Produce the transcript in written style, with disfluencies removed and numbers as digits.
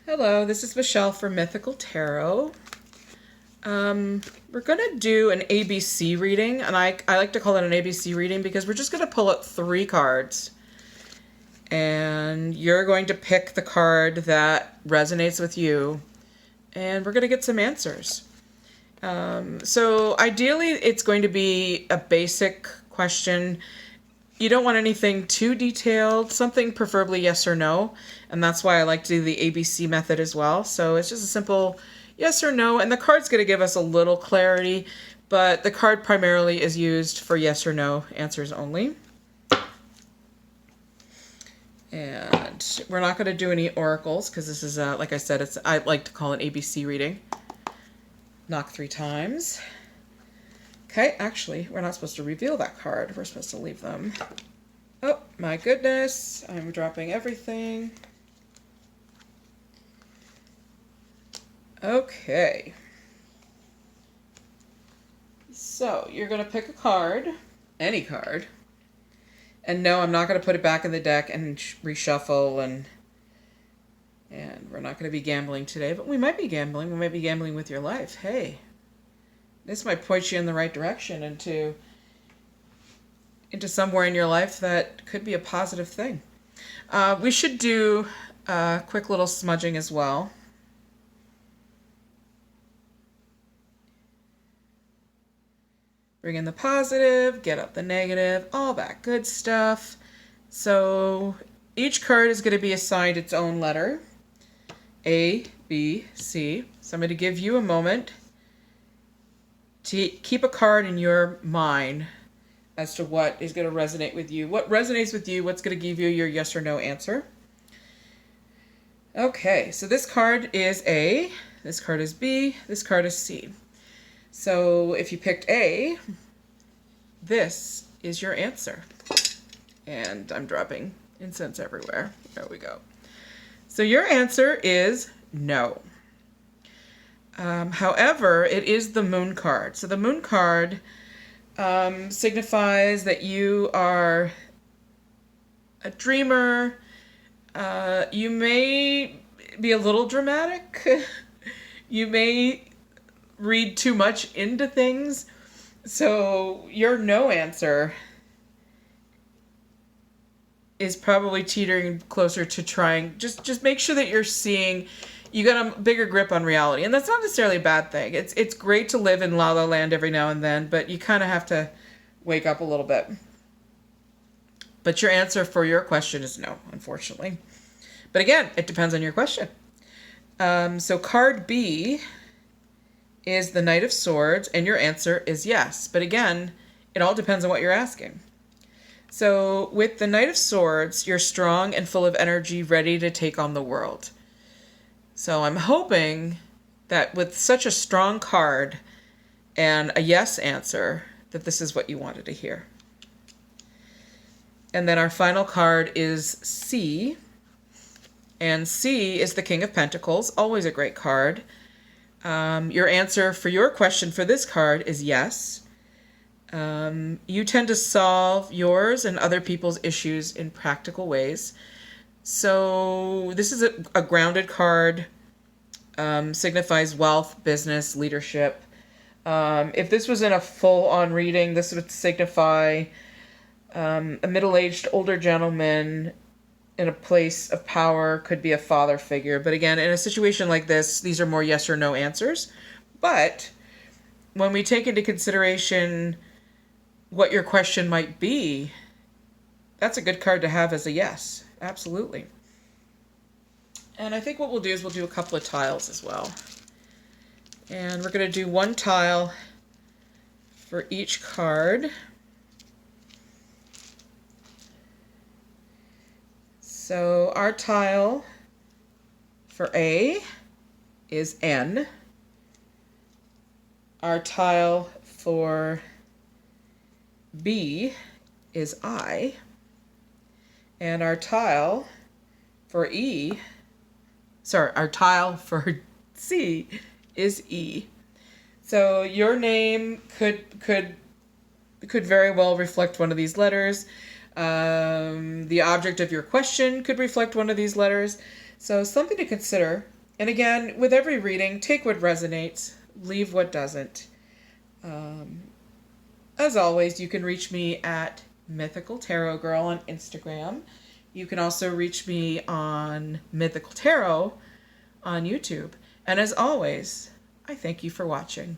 Hello, this is Michelle from Mythical Tarot. We're going to do an ABC reading, and I like to call it an ABC reading because we're just going to pull out 3 cards. And you're going to pick the card that resonates with you, and we're going to get some answers. So ideally, it's going to be a basic question. You don't want anything too detailed, something preferably yes or no, and that's why I like to do the ABC method as well. So it's just a simple yes or no, and the card's going to give us a little clarity, but the card primarily is used for yes or no answers only. And we're not going to do any oracles because this is, like I said, I like to call it ABC reading. Knock 3 times. Okay, actually, we're not supposed to reveal that card. We're supposed to leave them. Oh, my goodness. I'm dropping everything. Okay. So, you're going to pick a card. Any card. And no, I'm not going to put it back in the deck and reshuffle and we're not going to be gambling today, but we might be gambling. We might be gambling with your life. Hey. This might point you in the right direction into somewhere in your life that could be a positive thing. We should do a quick little smudging as well. Bring in the positive, get out the negative, all that good stuff. So each card is going to be assigned its own letter. A, B, C. So I'm going to give you a moment to keep a card in your mind as to what is going to resonate with you. What resonates with you, what's going to give you your yes or no answer. Okay, so this card is A, this card is B, this card is C. So if you picked A, this is your answer. And I'm dropping incense everywhere. There we go. So your answer is no. However, it is the Moon card. So the Moon card signifies that you are a dreamer. You may be a little dramatic. You may read too much into things. So your no answer is probably teetering closer to trying. Just make sure that you're seeing. You got a bigger grip on reality. And that's not necessarily a bad thing. It's great to live in La La Land every now and then, but you kind of have to wake up a little bit. But your answer for your question is no, unfortunately. But again, it depends on your question. So card B is the Knight of Swords, and your answer is yes. But again, it all depends on what you're asking. So with the Knight of Swords, you're strong and full of energy, ready to take on the world. So I'm hoping that with such a strong card and a yes answer, that this is what you wanted to hear. And then our final card is C. And C is the King of Pentacles, always a great card. Your answer for your question for this card is yes. You tend to solve yours and other people's issues in practical ways. So this is a grounded card, signifies wealth, business, leadership. If this was in a full-on reading, this would signify a middle-aged older gentleman in a place of power, could be a father figure. But again, in a situation like this, these are more yes or no answers. But when we take into consideration what your question might be, that's a good card to have as a yes. Absolutely. And I think what we'll do is we'll do a couple of tiles as well. And we're going to do 1 tile for each card. So our tile for A is N. Our tile for B is I. And our tile for our tile for C is E. So your name could very well reflect one of these letters. The object of your question could reflect one of these letters. So something to consider And again, with every reading, take what resonates, leave what doesn't. As always, you can reach me at Mythical Tarot Girl on Instagram. You can also reach me on Mythical Tarot on YouTube. And as always, I thank you for watching.